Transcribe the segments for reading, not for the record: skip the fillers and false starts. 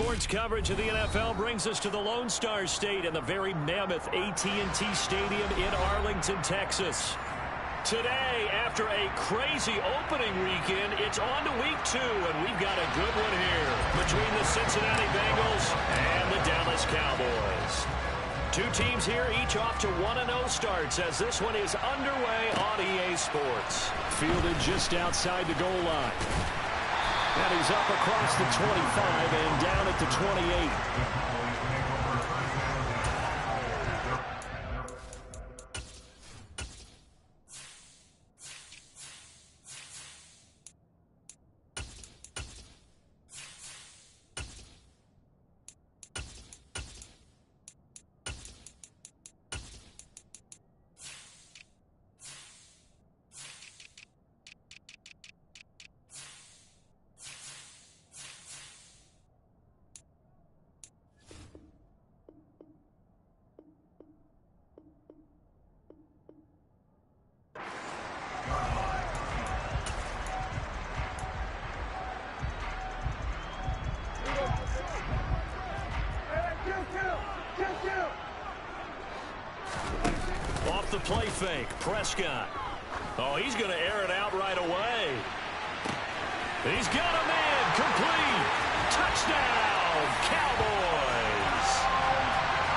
Sports coverage of the NFL brings us to the Lone Star State and the very mammoth AT&T Stadium in Arlington, Texas. Today, after a crazy opening weekend, it's on to week 2, and we've got a good one here between the Cincinnati Bengals and the Dallas Cowboys. Two teams here, each off to 1-0 starts as this one is underway on EA Sports. Fielded just outside the goal line. And he's up across the 25 and down at the 28. Off the play fake, Prescott. Oh, he's going to air it out right away. He's got a man, complete. Touchdown, Cowboys.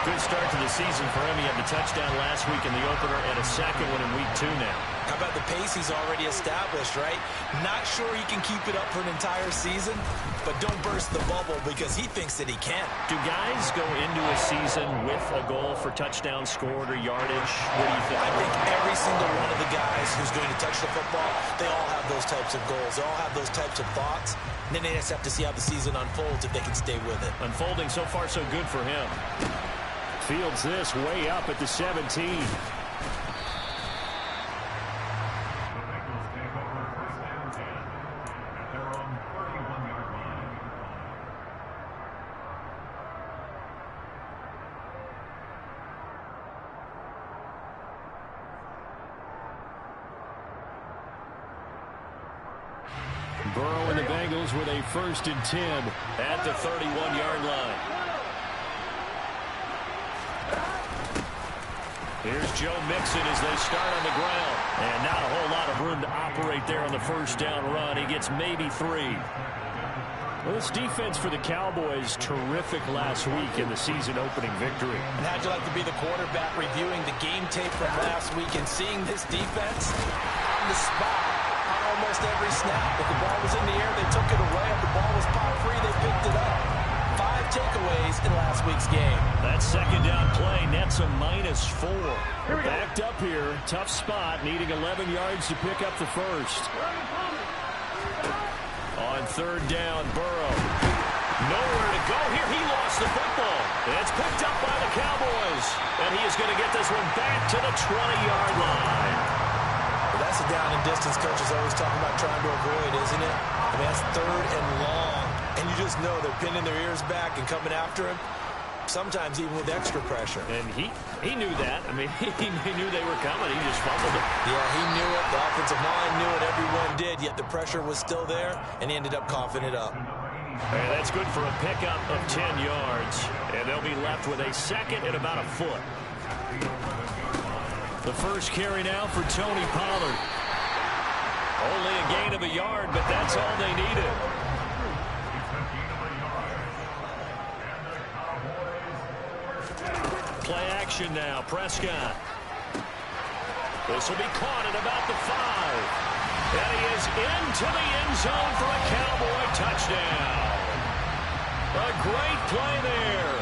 Good start to the season for him. He had the touchdown last week in the opener and a second one in week 2 now. How about the pace he's already established, right? Not sure he can keep it up for an entire season, but don't burst the bubble because he thinks that he can. Do guys go into a season with a goal for touchdown scored or yardage? What do you think? I think every single one of the guys who's going to touch the football, they all have those types of goals. They all have those types of thoughts. And then they just have to see how the season unfolds if they can stay with it. Unfolding so far so good for him. Fields this way up at the 17. Burrow and the Bengals with a 1st and 10 at the 31-yard line. Here's Joe Mixon as they start on the ground. And not a whole lot of room to operate there on the first down run. He gets maybe 3. Well, this defense for the Cowboys, terrific last week in the season opening victory. And how'd you like to be the quarterback reviewing the game tape from last week and seeing this defense on the spot on almost every snap? If the ball was in the air, they took it away. If the ball was pop free, they picked it up. 5 takeaways in last week's game. That second down play nets a -4. Backed up here, tough spot, needing 11 yards to pick up the first. On 3rd down, Burrow. Nowhere to go here. He lost the football. It's picked up by the Cowboys. And he is going to get this one back to the 20-yard line. Well, that's a down and distance coach is always talking about trying to avoid, isn't it? I mean, that's 3rd and long. And you just know they're pinning their ears back and coming after him, sometimes even with extra pressure. And he knew that. I mean, he knew they were coming. He just fumbled it. Yeah, he knew it. The offensive line knew it. Everyone did, yet the pressure was still there, and he ended up coughing it up. And that's good for a pickup of 10 yards. And they'll be left with a 2nd and about a foot. The first carry now for Tony Pollard. Only a gain of a yard, but that's all they needed. Play action now, Prescott. This will be caught at about the 5. And he is into the end zone for a Cowboy touchdown. A great play there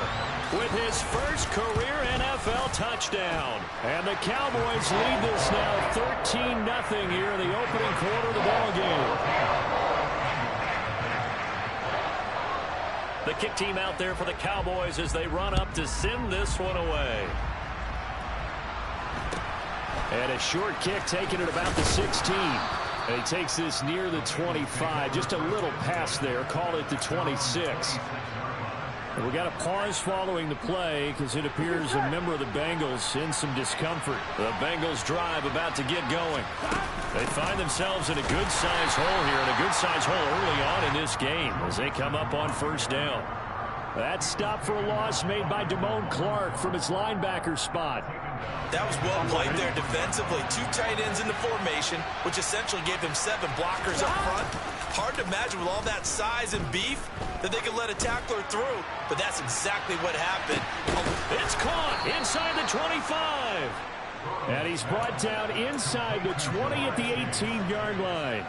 with his first career NFL touchdown. And the Cowboys lead this now 13-0 here in the opening quarter of the ballgame. The kick team out there for the Cowboys as they run up to send this one away. And a short kick taken at about the 16. And he takes this near the 25. Just a little pass there. Call it the 26. And we got a pause following the play because it appears a member of the Bengals in some discomfort. The Bengals drive about to get going. They find themselves in a good-sized hole here, and a good-sized hole early on in this game as they come up on 1st down. That stop for a loss made by Damone Clark from his linebacker spot. That was well played there defensively. 2 tight ends in the formation, which essentially gave them 7 blockers up front. Hard to imagine with all that size and beef that they could let a tackler through, but that's exactly what happened. It's caught inside the 25. And he's brought down inside the 20 at the 18-yard line.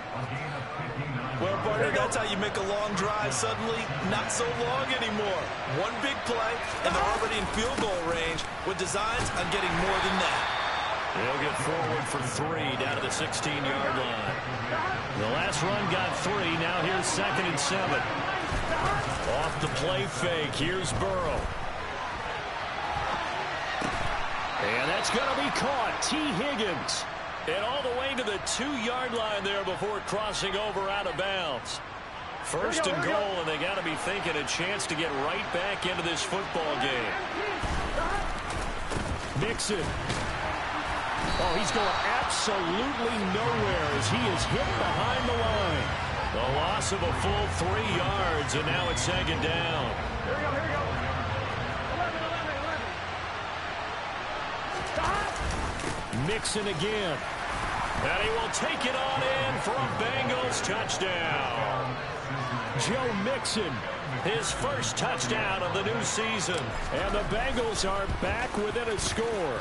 Well, partner, that's how you make a long drive suddenly not so long anymore. One big play, and they're already in field goal range with designs on getting more than that. They'll get forward for 3 down to the 16-yard line. The last run got 3. Now here's 2nd and 7. Off the play fake. Here's Burrow. And that's going to be caught. T. Higgins. And all the way to the 2-yard line there before crossing over out of bounds. 1st and goal, and they got to be thinking a chance to get right back into this football game. Mixon. Oh, he's going absolutely nowhere as he is hit behind the line. The loss of a full 3 yards, and now it's 2nd down. Here we go. Mixon again. And he will take it on in for a Bengals touchdown. Joe Mixon, his first touchdown of the new season. And the Bengals are back within a score.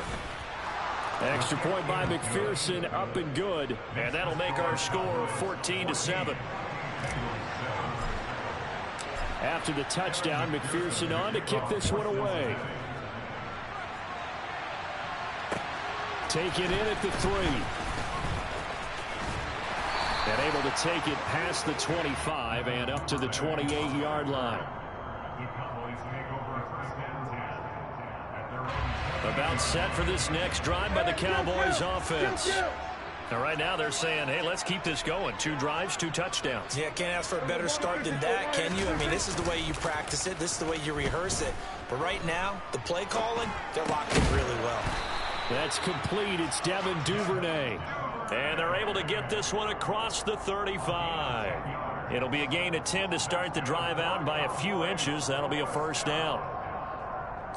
Extra point by McPherson, up and good. And that'll make our score 14-7. After the touchdown, McPherson on to kick this one away. Taken in at the 3. And able to take it past the 25 and up to the 28-yard line. About set for this next drive by the Cowboys offense. Now right now they're saying, hey, let's keep this going. 2 drives, 2 touchdowns. Yeah, can't ask for a better start than that, can you? I mean, this is the way you practice it. This is the way you rehearse it. But right now, the play calling, they're locked in really well. That's complete. It's Devin Duvernay. And they're able to get this one across the 35. It'll be a gain of 10 to start the drive out by a few inches. That'll be a 1st down.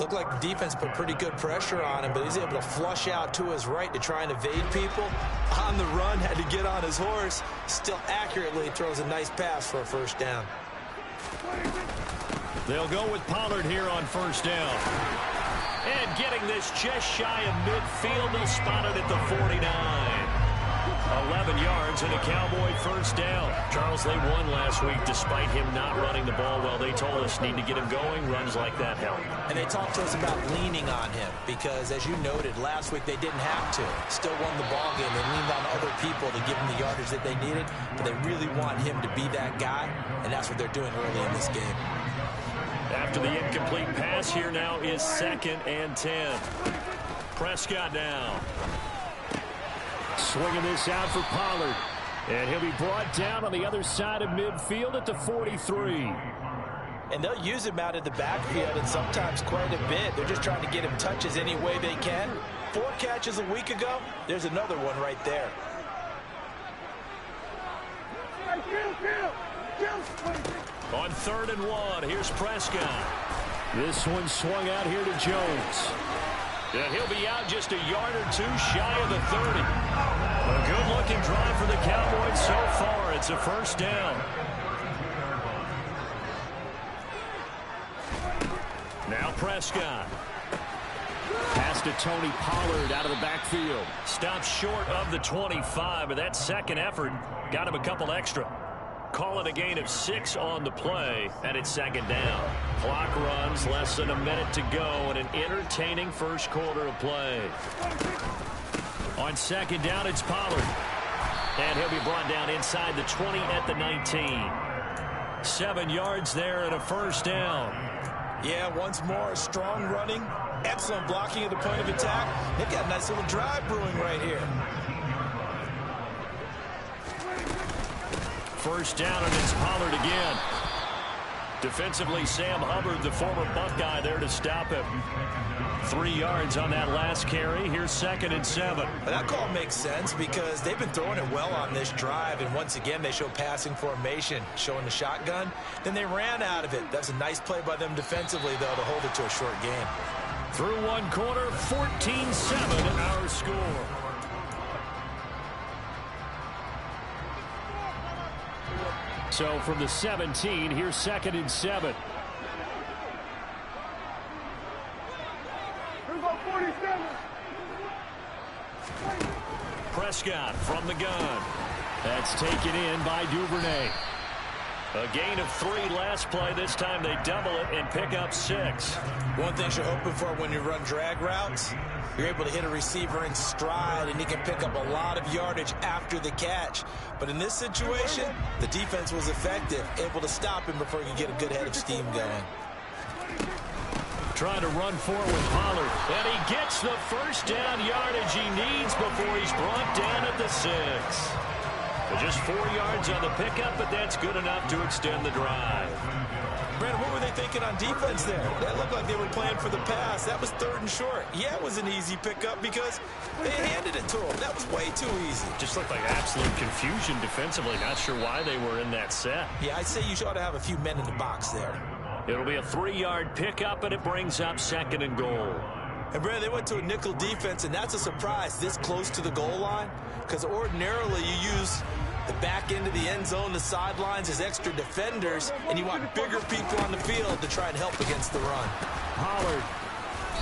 Looked like the defense put pretty good pressure on him, but he's able to flush out to his right to try and evade people. On the run, had to get on his horse. Still accurately throws a nice pass for a 1st down. They'll go with Pollard here on 1st down. And getting this just shy of midfield, they'll spot it at the 49. 11 yards and a Cowboy 1st down. Charles, they won last week despite him not running the ball well. They told us need to get him going. Runs like that help. And they talked to us about leaning on him because, as you noted, last week they didn't have to. Still won the ball game. They leaned on other people to give them the yardage that they needed, but they really want him to be that guy, and that's what they're doing early in this game. After the incomplete pass, here now is 2nd and 10. Prescott now. Swinging this out for Pollard. And he'll be brought down on the other side of midfield at the 43. And they'll use him out of the backfield and sometimes quite a bit. They're just trying to get him touches any way they can. 4 catches a week ago. There's another one right there. On 3rd and 1, here's Prescott. This one swung out here to Jones. And he'll be out just a yard or 2 shy of the 30. A good-looking drive for the Cowboys so far. It's a 1st down. Now Prescott. Pass to Tony Pollard out of the backfield. Stops short of the 25, but that 2nd effort got him a couple extra. Call it a gain of 6 on the play, and it's 2nd down. Clock runs, less than a minute to go, and an entertaining 1st quarter of play. On 2nd down, it's Pollard. And he'll be brought down inside the 20 at the 19. 7 yards there and a 1st down. Yeah, once more, strong running, excellent blocking at the point of attack. They've got a nice little drive brewing right here. 1st down, and it's Pollard again. Defensively, Sam Hubbard, the former Buckeye, there to stop him. 3 yards on that last carry. Here's 2nd and 7. That call makes sense because they've been throwing it well on this drive, and once again they show passing formation, showing the shotgun. Then they ran out of it. That's a nice play by them defensively, though, to hold it to a short game. Through 1 quarter, 14-7 our score. So from the 17, here's 2nd and 7. Prescott from the gun. That's taken in by Duvernay. A gain of 3 last play. This time they double it and pick up 6. One thing you're hoping for when you run drag routes, you're able to hit a receiver in stride, and he can pick up a lot of yardage after the catch. But in this situation, the defense was effective, able to stop him before he could get a good head of steam going. Trying to run forward with Pollard. And he gets the first down yardage he needs before he's brought down at the 6. Just 4 yards on the pickup, but that's good enough to extend the drive. Brandon, what were they thinking on defense there? That looked like they were playing for the pass. That was 3rd and short. Yeah, it was an easy pickup because they handed it to him. That was way too easy. Just looked like absolute confusion defensively. Not sure why they were in that set. Yeah, I'd say you ought to have a few men in the box there. It'll be a 3-yard pickup, and it brings up 2nd and goal. And, Brandon, they went to a nickel defense, and that's a surprise this close to the goal line because ordinarily you use the back end of the end zone, the sidelines as extra defenders, and you want bigger people on the field to try and help against the run. Pollard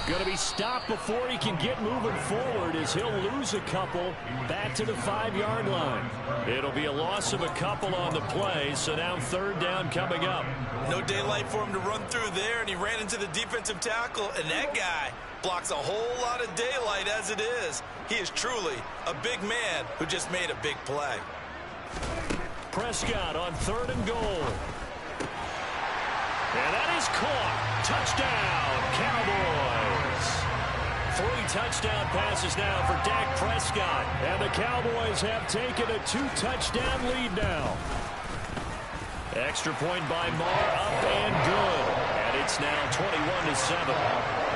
going to be stopped before he can get moving forward as he'll lose a couple back to the 5-yard line. It'll be a loss of a couple on the play, so now 3rd down coming up. No daylight for him to run through there, and he ran into the defensive tackle, and that guy blocks a whole lot of daylight as it is. He is truly a big man who just made a big play. Prescott on 3rd and goal. And that is caught. Touchdown, Cowboys. 3 touchdown passes now for Dak Prescott. And the Cowboys have taken a 2-touchdown lead now. Extra point by Marr, up and good. And it's now 21-7.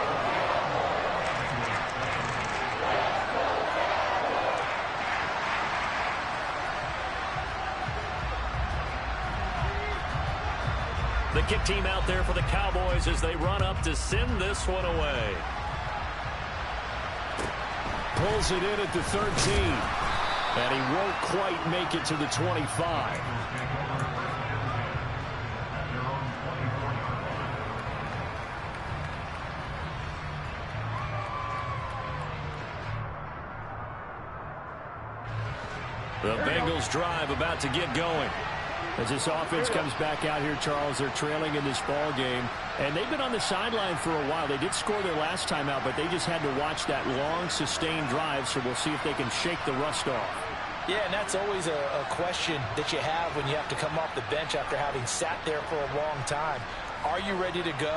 The kick team out there for the Cowboys as they run up to send this one away. Pulls it in at the 13. And he won't quite make it to the 25. The Bengals drive about to get going. As this offense comes back out here, Charles, they're trailing in this ball game. And they've been on the sideline for a while. They did score their last time out, but they just had to watch that long, sustained drive, so we'll see if they can shake the rust off. Yeah, and that's always a question that you have when you have to come off the bench after having sat there for a long time. Are you ready to go?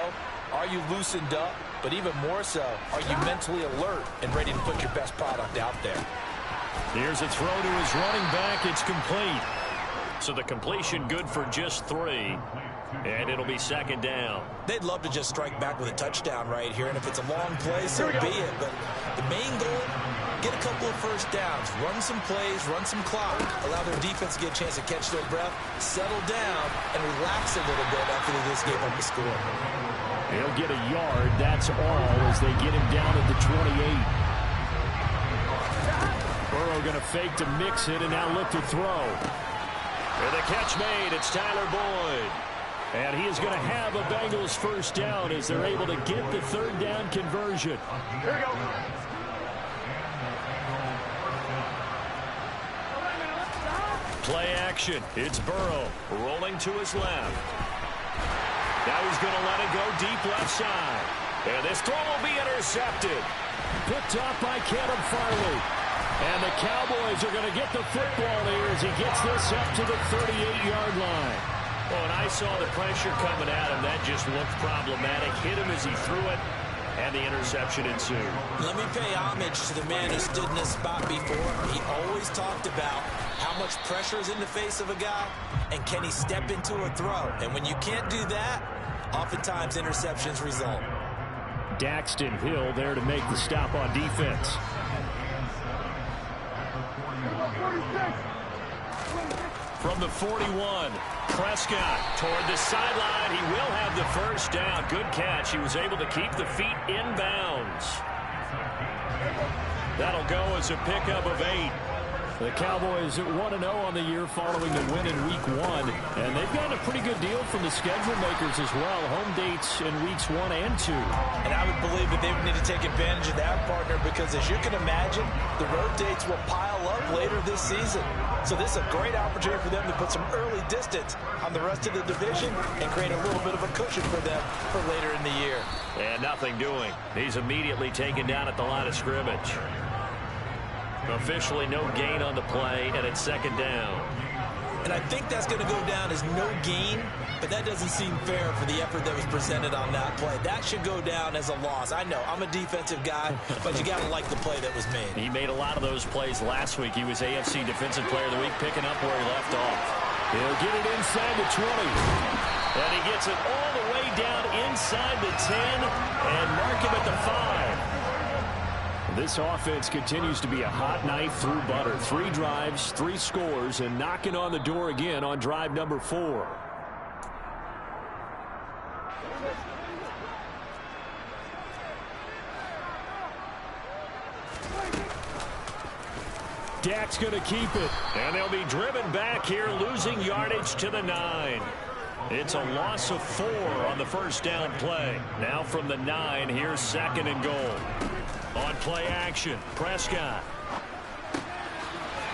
Are you loosened up? But even more so, are you mentally alert and ready to put your best product out there? Here's a throw to his running back. It's complete. So the completion good for just 3. And it'll be 2nd down. They'd love to just strike back with a touchdown right here. And if it's a long play, so be it. But the main goal, get a couple of first downs. Run some plays, run some clock. Allow their defense to get a chance to catch their breath, settle down, and relax a little bit after they just gave up the score. He'll get a yard. That's all as they get him down at the 28. Burrow going to fake to mix it and now look to throw. And the catch made. It's Tyler Boyd. And he is going to have a Bengals first down as they're able to get the 3rd down conversion. Here we go. Play action. It's Burrow rolling to his left. Now he's going to let it go deep left side. And this throw will be intercepted. Picked off by Caleb Farley. And the Cowboys are going to get the football here as he gets this up to the 38-yard line. Oh, and I saw the pressure coming at him. That just looked problematic. Hit him as he threw it, and the interception ensued. Let me pay homage to the man who stood in this spot before. He always talked about How much pressure is in the face of a guy, and can he step into a throw? And when you can't do that, oftentimes interceptions result. Daxton Hill there to make the stop on defense. From the 41, Prescott toward the sideline. He will have the first down. Good catch. He was able to keep the feet in bounds. That'll go as a pickup of 8. The Cowboys 1-0 on the year following the win in Week 1. And they've gotten a pretty good deal from the schedule makers as well. Home dates in Weeks 1 and 2. And I would believe that they would need to take advantage of that, partner, because as you can imagine, the road dates will pile up later this season. So this is a great opportunity for them to put some early distance on the rest of the division and create a little bit of a cushion for them for later in the year. And nothing doing. He's immediately taken down at the line of scrimmage. Officially no gain on the play, and it's second down. And I think that's going to go down as no gain, but that doesn't seem fair for the effort that was presented on that play. That should go down as a loss. I know, I'm a defensive guy, but you got to like the play that was made. He made a lot of those plays last week. He was AFC Defensive Player of the Week, picking up where he left off. He'll get it inside the 20. And he gets it all the way down inside the 10 and mark him at the 5. This offense continues to be a hot knife through butter. 3 drives, 3 scores, and knocking on the door again on drive number 4. Dak's going to keep it. And they'll be driven back here, losing yardage to the 9. It's a loss of 4 on the first down play. Now from the 9, here's second and goal. On play action, Prescott.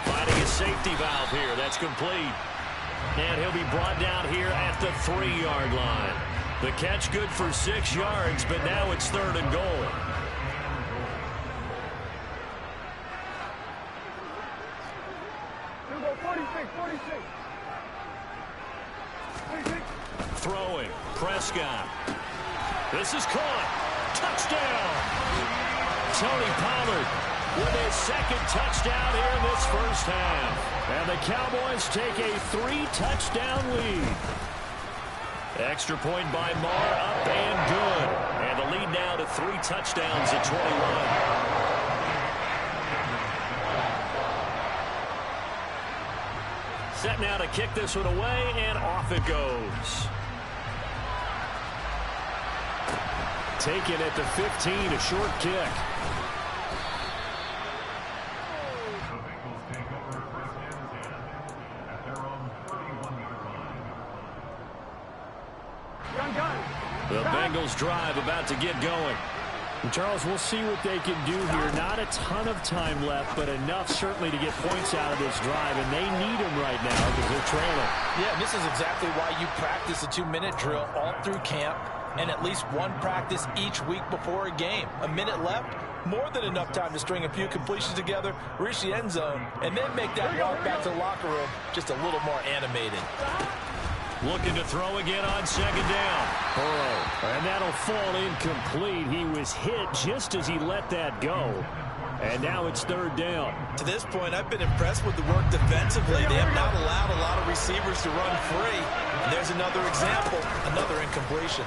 Finding a safety valve here. That's complete. And he'll be brought down here at the 3-yard line. The catch good for 6 yards, but now it's third and goal. Throwing, Prescott. This is caught. Touchdown. Tony Pollard with his second touchdown here in this first half. And the Cowboys take a 3-touchdown lead. Extra point by Marr, up and good. And the lead now to 3 touchdowns at 21. Set now to kick this one away, and off it goes. Taken at the 15, a short kick. The Bengals drive about to get going. And Charles, we'll see what they can do here. Not a ton of time left, but enough certainly to get points out of this drive, and they need them right now because they're trailing. Yeah, this is exactly why you practice a 2-minute drill all through camp and at least one practice each week before a game. A minute left, more than enough time to string a few completions together, reach the end zone, and then make that walk back to the locker room just a little more animated. Looking to throw again on second down. Burrow, and that'll fall incomplete. He was hit just as he let that go. And now it's third down. To this point, I've been impressed with the work defensively. They have not allowed a lot of receivers to run free. And there's another example, another incompletion.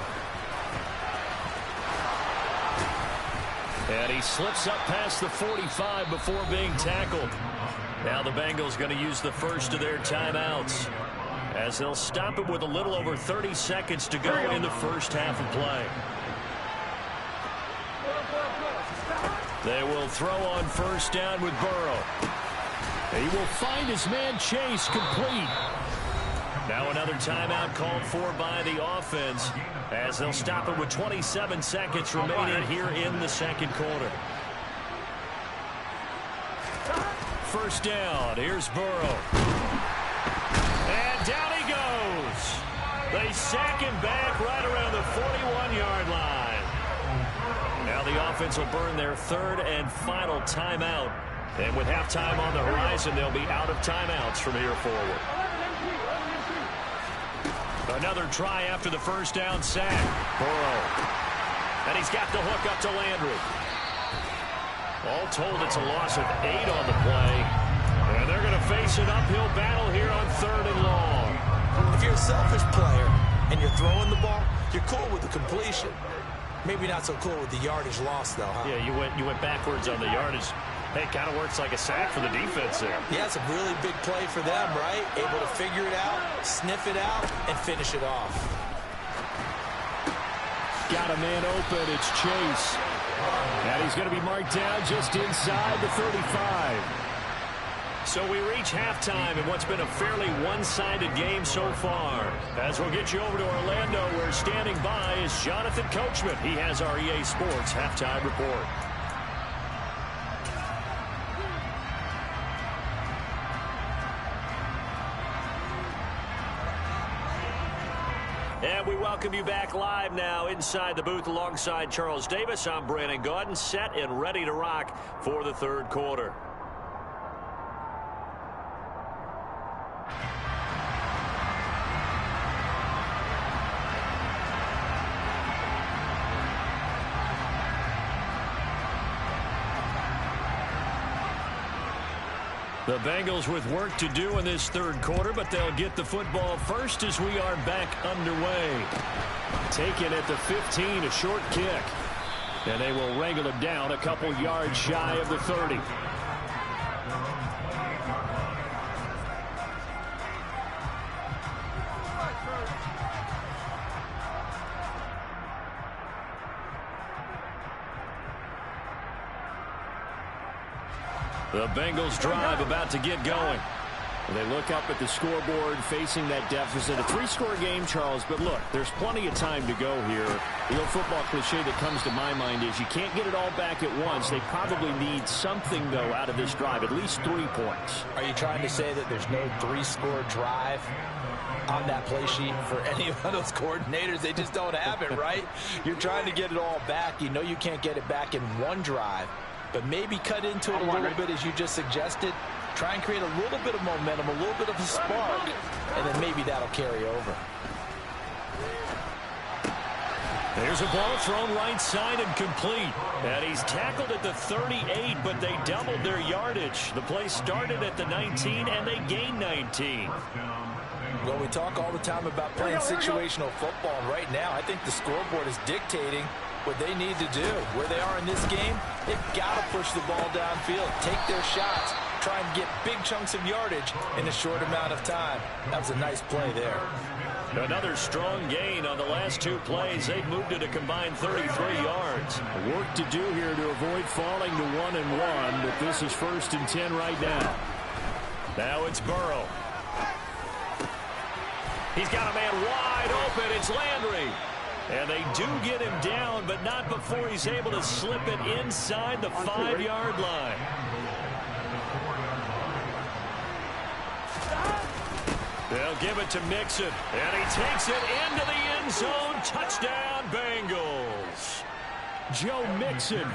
And he slips up past the 45 before being tackled. Now the Bengals going to use the first of their timeouts, as they'll stop it with a little over 30 seconds to go in the first half of play. They will throw on first down with Burrow. He will find his man Chase complete. Now another timeout called for by the offense, as they'll stop it with 27 seconds remaining here in the second quarter. First down, here's Burrow. And down he goes. They sack him back right around the 41-yard line. Now the offense will burn their third and final timeout. And with halftime on the horizon, they'll be out of timeouts from here forward. Another try after the first down sack. Burrow. And he's got the hook up to Landry. All told, it's a loss of 8 on the play. And they're going to face an uphill battle here on 3rd and long. If you're a selfish player and you're throwing the ball, you're cool with the completion. Maybe not so cool with the yardage loss, though, huh? Yeah, you went backwards on the yardage. Hey, it kind of works like a sack for the defense there. Yeah, it's a really big play for them, right? Able to figure it out, sniff it out, and finish it off. Got a man open. It's Chase. And he's going to be marked down just inside the 35. So we reach halftime in what's been a fairly one-sided game so far. As we'll get you over to Orlando, where standing by is Jonathan Coachman. He has our EA Sports halftime report. And we welcome you back live now inside the booth alongside Charles Davis. I'm Brandon Gaudin, set and ready to rock for the 3rd quarter. The Bengals with work to do in this 3rd quarter, but they'll get the football first as we are back underway. Taken at the 15, a short kick. And they will wrangle him down a couple yards shy of the 30. The Bengals drive about to get going. They look up at the scoreboard facing that deficit. A 3-score game, Charles, but look, there's plenty of time to go here. The old football cliche that comes to my mind is you can't get it all back at once. They probably need something, though, out of this drive, at least 3 points. Are you trying to say that there's no 3-score drive on that play sheet for any of those coordinators? They just don't have it, right? You're trying to get it all back. You know you can't get it back in one drive. But maybe cut into it a little bit, as you just suggested. Try and create a little bit of momentum, a little bit of a spark, and then maybe that'll carry over. There's a ball thrown right side and complete. And he's tackled at the 38, but they doubled their yardage. The play started at the 19, and they gained 19. Well, we talk all the time about playing situational football, and right now I think the scoreboard is dictating what they need to do. Where they are in this game, they've got to push the ball downfield, take their shots, try and get big chunks of yardage in a short amount of time. That was a nice play there. Another strong gain on the last 2 plays. They've moved it a combined 33 yards. Work to do here to avoid falling to 1-1, but this is 1st and 10 right now. Now it's Burrow. He's got a man wide open. It's Landry. And they do get him down, but not before he's able to slip it inside the 5-yard line. They'll give it to Mixon, and he takes it into the end zone. Touchdown, Bengals. Joe Mixon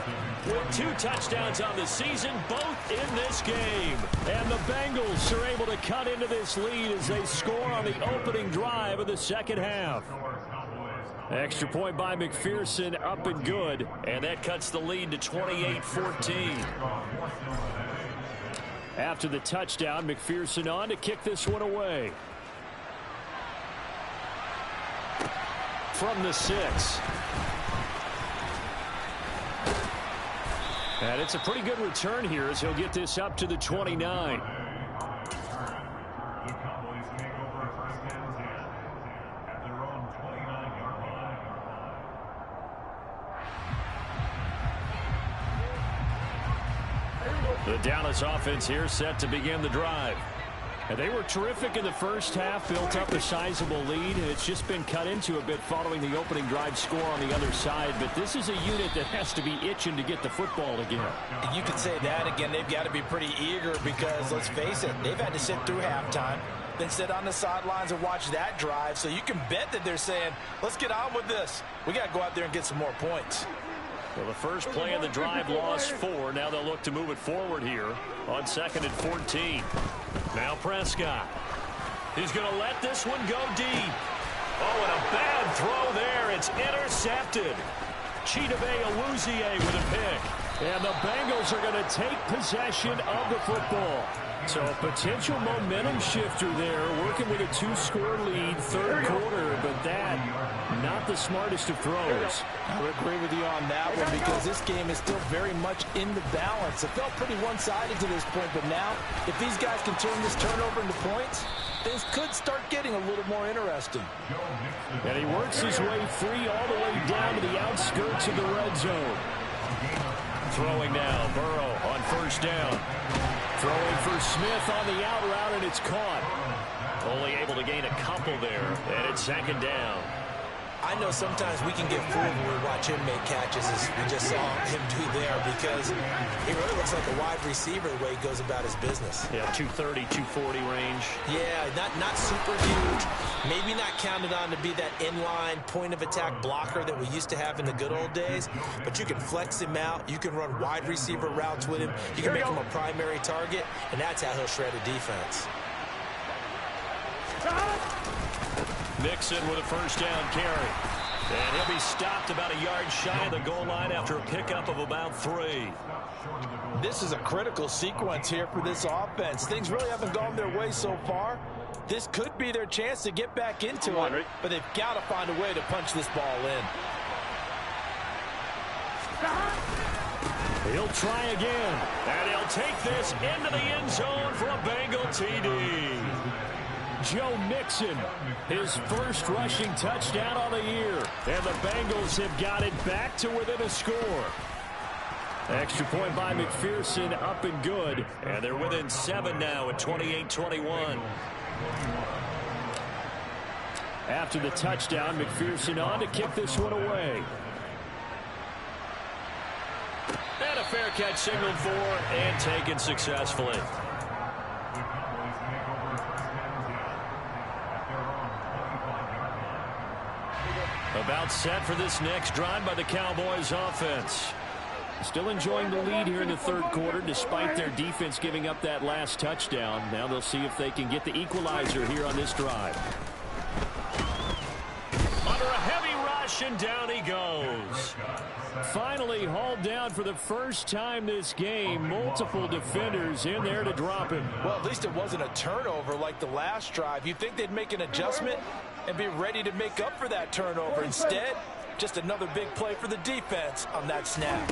with 2 touchdowns on the season, both in this game. And the Bengals are able to cut into this lead as they score on the opening drive of the 2nd half. Extra point by McPherson, up and good. And that cuts the lead to 28-14. After the touchdown, McPherson on to kick this one away. From the 6. And it's a pretty good return here as he'll get this up to the 29. The Dallas offense here set to begin the drive. And they were terrific in the first half, built up a sizable lead, and it's just been cut into a bit following the opening drive score on the other side. But this is a unit that has to be itching to get the football again. And you can say that again. They've got to be pretty eager because, let's face it, they've had to sit through halftime, then sit on the sidelines and watch that drive. So you can bet that they're saying, let's get on with this. We got to go out there and get some more points. Well, the first play of the drive lost 4. Now they'll look to move it forward here on 2nd and 14. Now Prescott. He's going to let this one go deep. Oh, and a bad throw there. It's intercepted. Chidobe Awuzie with a pick. And the Bengals are going to take possession of the football. So a potential momentum shifter there, working with a 2-score lead, third quarter, but that, not the smartest of throws. I would agree with you on that one because this game is still very much in the balance. It felt pretty one-sided to this point, but now, if these guys can turn this turnover into points, things could start getting a little more interesting. And he works his way free all the way down to the outskirts of the red zone. Throwing now, Burrow on first down. Throwing for Smith on the out route, and it's caught. Only able to gain a couple there, and it's second down. I know sometimes we can get fooled when we watch him make catches, as we just saw him do there, because he really looks like a wide receiver the way he goes about his business. Yeah, 230, 240 range. Yeah, not super huge. Maybe not counted on to be that inline point-of-attack blocker that we used to have in the good old days, but you can flex him out. You can run wide receiver routes with him. You can make him a primary target, and that's how he'll shred a defense. Mixon with a first down carry. And he'll be stopped about a yard shy of the goal line after a pickup of about 3. This is a critical sequence here for this offense. Things really haven't gone their way so far. This could be their chance to get back into it, but they've got to find a way to punch this ball in. He'll try again, and he'll take this into the end zone for a Bengal TD. Joe Mixon, his first rushing touchdown of the year. And the Bengals have got it back to within a score. Extra point by McPherson, up and good. And they're within 7 now at 28-21. After the touchdown, McPherson on to kick this one away. And a fair catch signaled for and taken successfully. About set for this next drive by the Cowboys offense. Still enjoying the lead here in the third quarter despite their defense giving up that last touchdown. Now they'll see if they can get the equalizer here on this drive. Under a heavy rush, and down he goes. Finally hauled down for the first time this game. Multiple defenders in there to drop him. Well, at least it wasn't a turnover like the last drive. You'd think they'd make an adjustment and be ready to make up for that turnover. Instead, just another big play for the defense on that snap.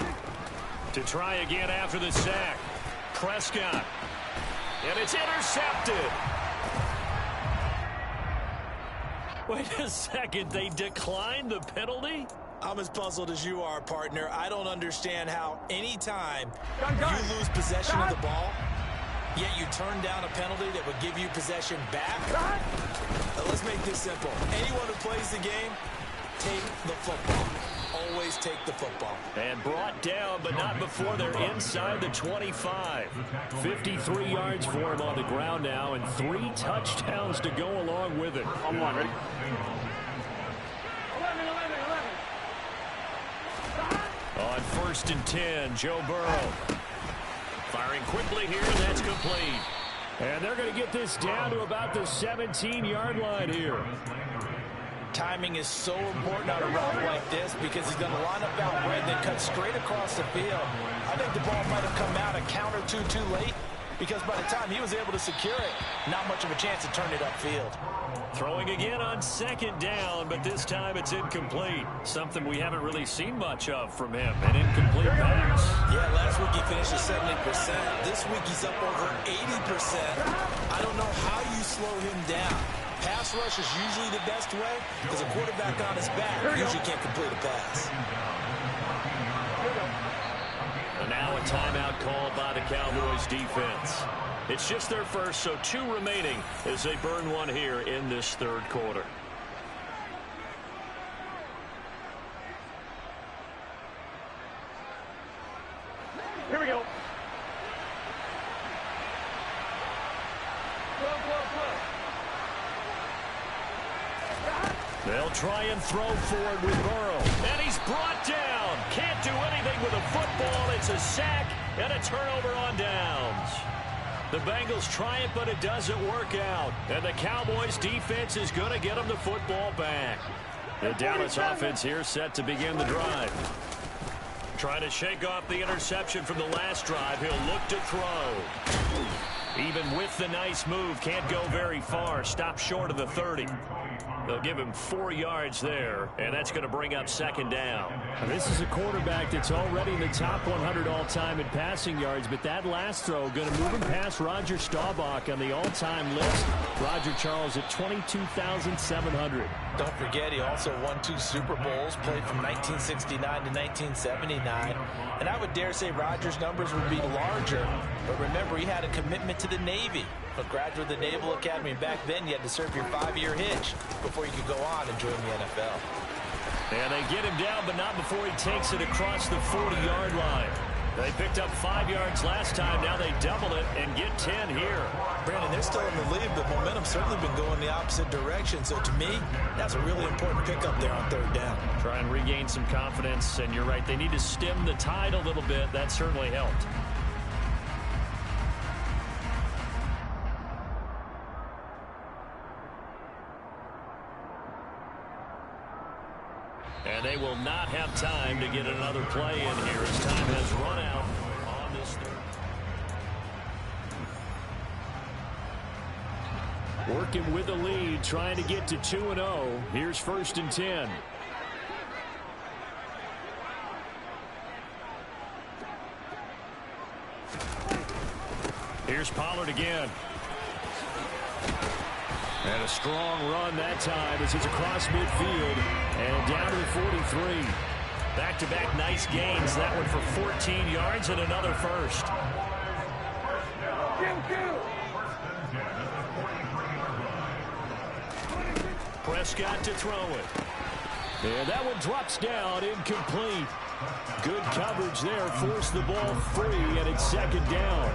To try again after the sack. Prescott. And it's intercepted. Wait a second. They declined the penalty? I'm as puzzled as you are, partner. I don't understand how any time you lose possession of the ball, yet you turn down a penalty that would give you possession back. Let's make this simple. Anyone who plays the game, take the football. Always take the football. And brought down, but not before they're inside the 25. 53 yards for him on the ground now, and 3 touchdowns to go along with it. On one, ready? On 1st and 10, Joe Burrow. Firing quickly here, and that's complete. And they're going to get this down to about the 17-yard line here. Timing is so important on a route like this because he's going to line up out red, then cut straight across the field. I think the ball might have come out a count or two too late because by the time he was able to secure it, not much of a chance to turn it upfield. Throwing again on 2nd down, but this time it's incomplete. Something we haven't really seen much of from him, an incomplete pass. Yeah, last week he finished at 70%. This week he's up over 80%. I don't know how you slow him down. Pass rush is usually the best way because a quarterback on his back usually can't complete a pass. And now a timeout called by the Cowboys defense. It's just their first, so 2 remaining as they burn one here in this third quarter. Here we go. They'll try and throw forward with Burrow. And he's brought down. Can't do anything with a football. It's a sack and a turnover on downs. The Bengals try it, but it doesn't work out. And the Cowboys defense is going to get them the football back. The Dallas offense here set to begin the drive. Trying to shake off the interception from the last drive. He'll look to throw. Even with the nice move, can't go very far. Stop short of the 30. They'll give him 4 yards there, and that's going to bring up second down. Now, this is a quarterback that's already in the top 100 all-time in passing yards, but that last throw going to move him past Roger Staubach on the all-time list. Roger Charles at 22,700. Don't forget, he also won 2 Super Bowls, played from 1969 to 1979. And I would dare say Roger's numbers would be larger. But remember, he had a commitment to the Navy. A graduate of the Naval Academy. Back then, you had to serve your 5-year hitch before you could go on and join the NFL. And they get him down, but not before he takes it across the 40-yard line. They picked up 5 yards last time. Now they double it and get 10 here. Brandon, they're still in the lead, but momentum's certainly been going the opposite direction. So to me, that's a really important pickup there on 3rd down. Try and regain some confidence, and you're right. They need to stem the tide a little bit. That certainly helped. And they will not have time to get another play in here as time has run out on this third. Working with the lead, trying to get to 2-0. Here's 1st and 10. Here's Pollard again. And a strong run that time as it's across midfield and down to the 43. Back-to-back nice gains. That one for 14 yards and another first. Prescott to throw it. And that one drops down, incomplete. Good coverage there, forced the ball free, and it's 2nd down.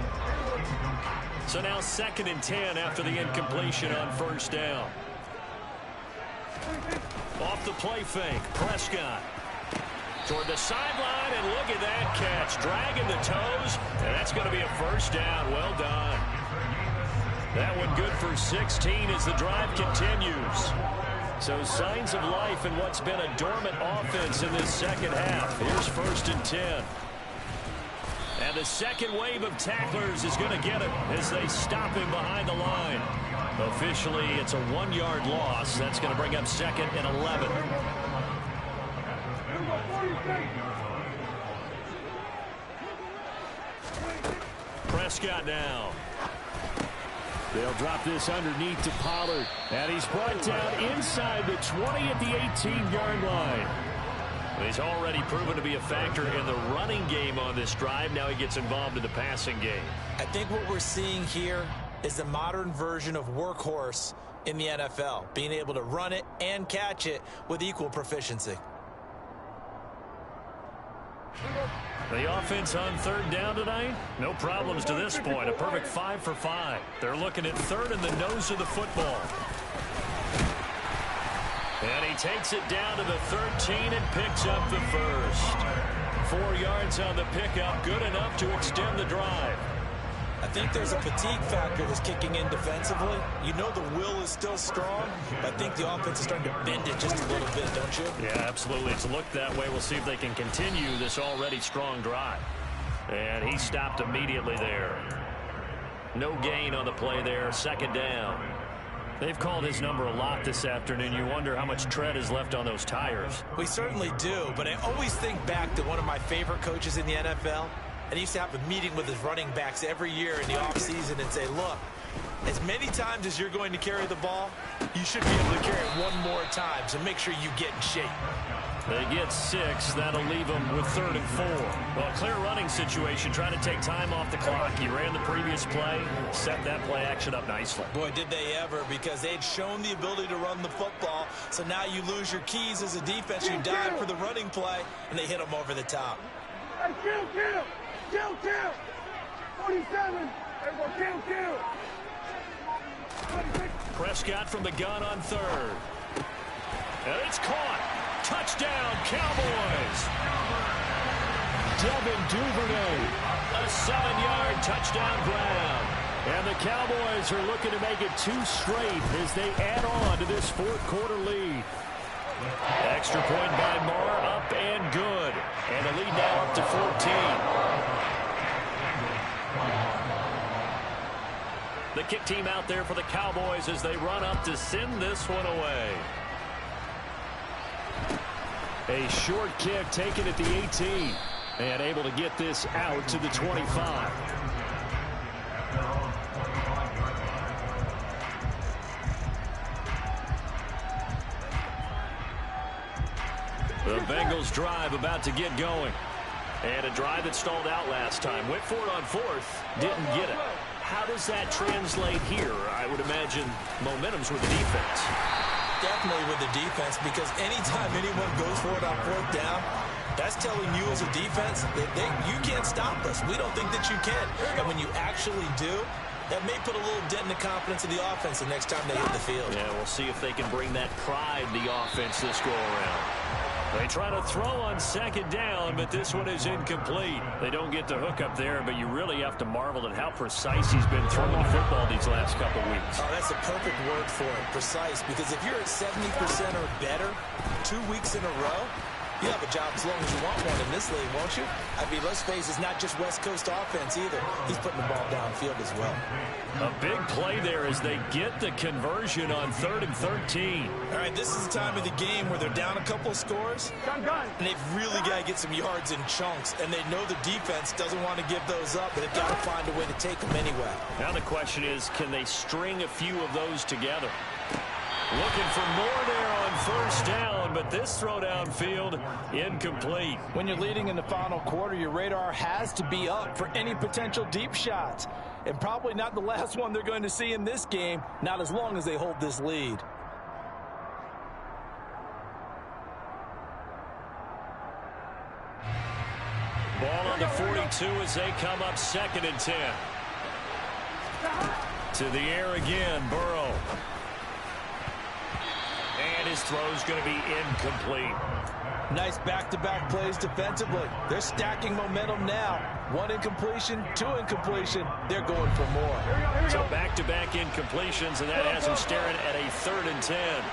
So now 2nd and 10 after the incompletion on 1st down. Off the play fake, Prescott. Toward the sideline, and look at that catch. Dragging the toes, and that's going to be a 1st down. Well done. That one good for 16 as the drive continues. So signs of life in what's been a dormant offense in this second half. Here's 1st and 10. And the second wave of tacklers is going to get him as they stop him behind the line. Officially, it's a 1-yard loss. That's going to bring up 2nd and 11. Prescott now. They'll drop this underneath to Pollard. And he's brought down inside the 20 at the 18-yard line. He's already proven to be a factor in the running game on this drive. Now he gets involved in the passing game. I think what we're seeing here is the modern version of workhorse in the NFL, being able to run it and catch it with equal proficiency. The offense on 3rd down tonight, no problems to this point. A perfect 5 for 5. They're looking at 3rd in the nose of the football. And he takes it down to the 13 and picks up the first. 4 yards on the pickup, good enough to extend the drive. I think there's a fatigue factor that's kicking in defensively. You know the will is still strong, but I think the offense is starting to bend it just a little bit, don't you? Yeah, absolutely. It's looked that way. We'll see if they can continue this already strong drive. And he stopped immediately there. No gain on the play there, 2nd down. They've called his number a lot this afternoon. You wonder how much tread is left on those tires. We certainly do, but I always think back to one of my favorite coaches in the NFL. And he used to have a meeting with his running backs every year in the offseason and say, look, as many times as you're going to carry the ball, you should be able to carry it one more time, so make sure you get in shape. They get 6. That'll leave them with 3rd and 4. Well, clear running situation, trying to take time off the clock. He ran the previous play, set that play action up nicely. Boy, did they ever, because they'd shown the ability to run the football. So now you lose your keys as a defense. You dive for the running play, and they hit them over the top. Hey, kill! 47! Everyone, kill! Prescott from the gun on 3rd. And it's caught. Touchdown, Cowboys. Devin Duvernay. A 7-yard touchdown grab. And the Cowboys are looking to make it 2 straight as they add on to this 4th quarter lead. Extra point by Moore, up and good. And the lead now up to 14. The kick team out there for the Cowboys as they run up to send this one away. A short kick taken at the 18. And able to get this out to the 25. The Bengals drive about to get going. And a drive that stalled out last time. Went for it on fourth. Didn't get it. How does that translate here? I would imagine momentum's with the defense. Definitely with the defense, because anytime anyone goes for it on fourth down, that's telling you as a defense that you can't stop us. We don't think that you can. And when you actually do, that may put a little dent in the confidence of the offense the next time they hit the field. Yeah, we'll see if they can bring that pride in the offense this go-around. They try to throw on second down, but this one is incomplete. They don't get the hook up there, but you really have to marvel at how precise he's been throwing the football these last couple weeks. Oh, that's a perfect word for it, precise, because if you're at 70% or better 2 weeks in a row, you have a job as long as you want one in this league, won't you? I mean, let's face it, it's not just West Coast offense either. He's putting the ball downfield as well. A big play there as they get the conversion on 3rd and 13. All right, this is the time of the game where they're down a couple of scores, and they've really got to get some yards in chunks, and they know the defense doesn't want to give those up, but they've got to find a way to take them anyway. Now the question is, can they string a few of those together? Looking for more there on first down, but this throw downfield incomplete. When you're leading in the final quarter, your radar has to be up for any potential deep shots. And probably not the last one they're going to see in this game, not as long as they hold this lead. Ball on the 42 as they come up 2nd and 10. To the air again, Burrow. And his throw's going to be incomplete. Nice back-to-back plays defensively. They're stacking momentum now. 1 incompletion, 2 incompletion. They're going for more. So back-to-back incompletions, and that has him staring at a 3rd and 10.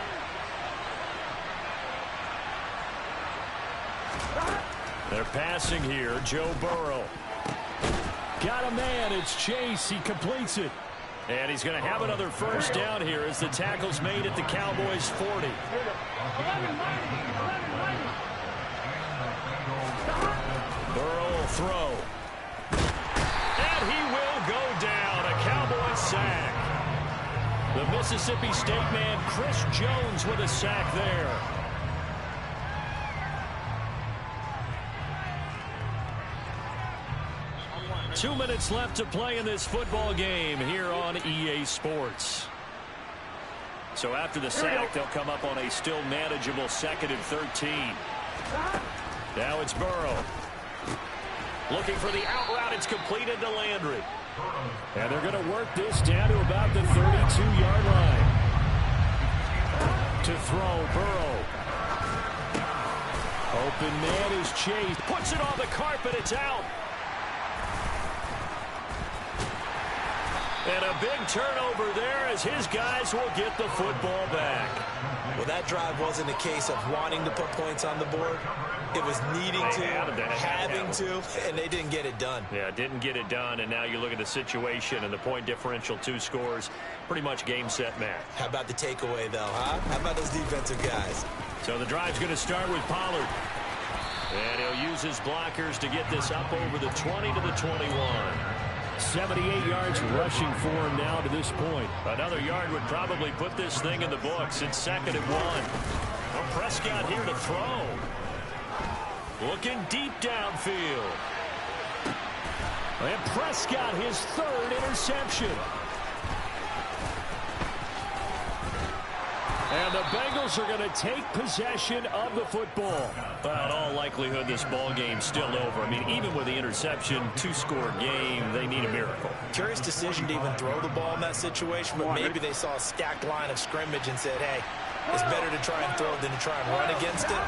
They're passing here. Joe Burrow. Got a man. It's Chase. He completes it. And he's going to have another first down here as the tackle's made at the Cowboys' 40. Burrow will throw. And he will go down. A Cowboys sack. The Mississippi State man, Chris Jones, with a sack there. Two minutes left to play in this football game here on EA Sports. So after the sack, they'll come up on a still manageable 2nd and 13. Now it's Burrow. Looking for the out route. It's completed to Landry. And they're going to work this down to about the 32-yard line. To throw, Burrow. Open man is Chase. Puts it on the carpet. It's out. And a big turnover there as his guys will get the football back. Well, that drive wasn't a case of wanting to put points on the board. It was needing to, having to, and they didn't get it done. Yeah, didn't get it done, and now you look at the situation and the point differential, 2 scores, pretty much game, set, match. How about the takeaway, though, huh? How about those defensive guys? So the drive's going to start with Pollard. And he'll use his blockers to get this up over the 20 to the 21. 78 yards rushing for him now to this point. Another yard would probably put this thing in the books. It's 2nd and 1. Well, Prescott here to throw. Looking deep downfield. And Prescott, his 3rd interception. And the Bengals are going to take possession of the football. But in all likelihood, this ball game's still over. I mean, even with the interception, 2-score game, they need a miracle. Curious decision to even throw the ball in that situation, but maybe they saw a stacked line of scrimmage and said, hey, it's better to try and throw than to try and run against it.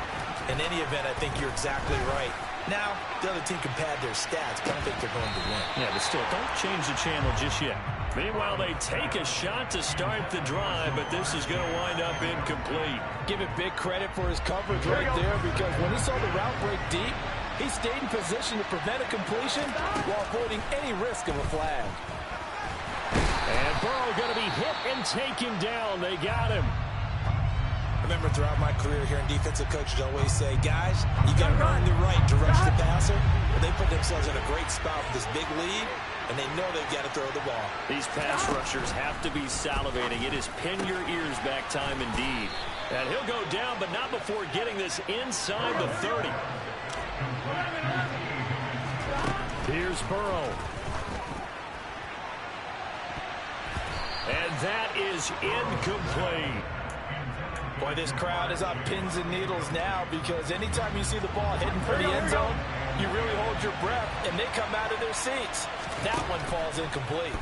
In any event, I think you're exactly right. Now, the other team can pad their stats, but I don't think they're going to win. Yeah, but still, don't change the channel just yet. Meanwhile, they take a shot to start the drive, but this is going to wind up incomplete. Give it big credit for his coverage right there, because when he saw the route break deep, he stayed in position to prevent a completion while avoiding any risk of a flag. And Burrow going to be hit and taken down. They got him. I remember throughout my career here in defensive coaches always say, guys, you got to earn the right to rush the passer. But they put themselves in a great spot with this big lead, and they know they've got to throw the ball. These pass rushers have to be salivating. It is pin your ears back time indeed. And he'll go down, but not before getting this inside the 30. Here's Burrow. And that is incomplete. Boy, this crowd is on pins and needles now, because anytime you see the ball hitting for the end zone, you really hold your breath, and they come out of their seats. That one falls incomplete.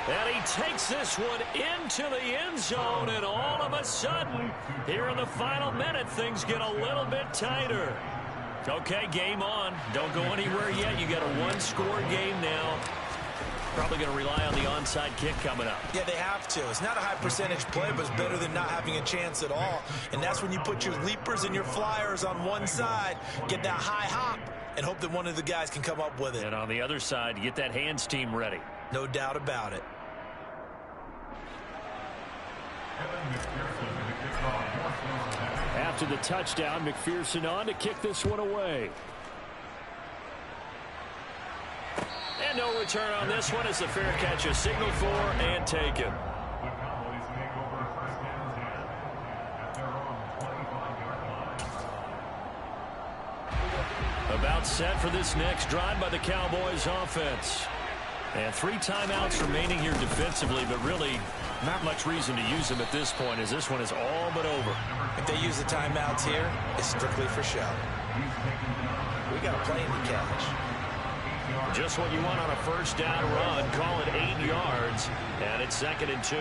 And he takes this one into the end zone, and all of a sudden, here in the final minute, things get a little bit tighter. Okay, game on. Don't go anywhere yet. You got a one-score game now. Probably going to rely on the onside kick coming up. Yeah, they have to. It's not a high percentage play, but it's better than not having a chance at all. And that's when you put your leapers and your flyers on one side, get that high hop, and hope that one of the guys can come up with it. And on the other side, you get that hands team ready. No doubt about it. After the touchdown, McPherson on to kick this one away. And no return on this one as the fair catch is signaled for and taken. About set for this next drive by the Cowboys offense. And 3 timeouts remaining here defensively, but really not much reason to use them at this point, as this one is all but over. If they use the timeouts here, it's strictly for show. We got a plane to catch. Just what you want on a first down run. Call it 8 yards, and it's 2nd and 2.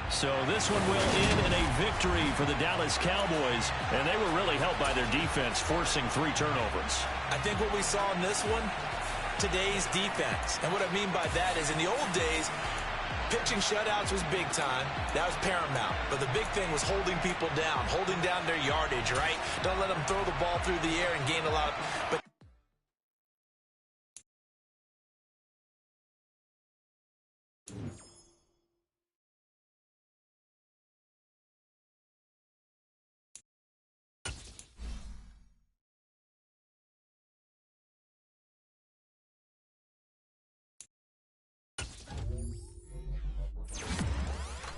So this one will end in a victory for the Dallas Cowboys, and they were really helped by their defense, forcing 3 turnovers. I think what we saw in this one, today's defense. And what I mean by that is in the old days, pitching shutouts was big time. That was paramount. But the big thing was holding people down, holding down their yardage, right? Don't let them throw the ball through the air and gain a lot. But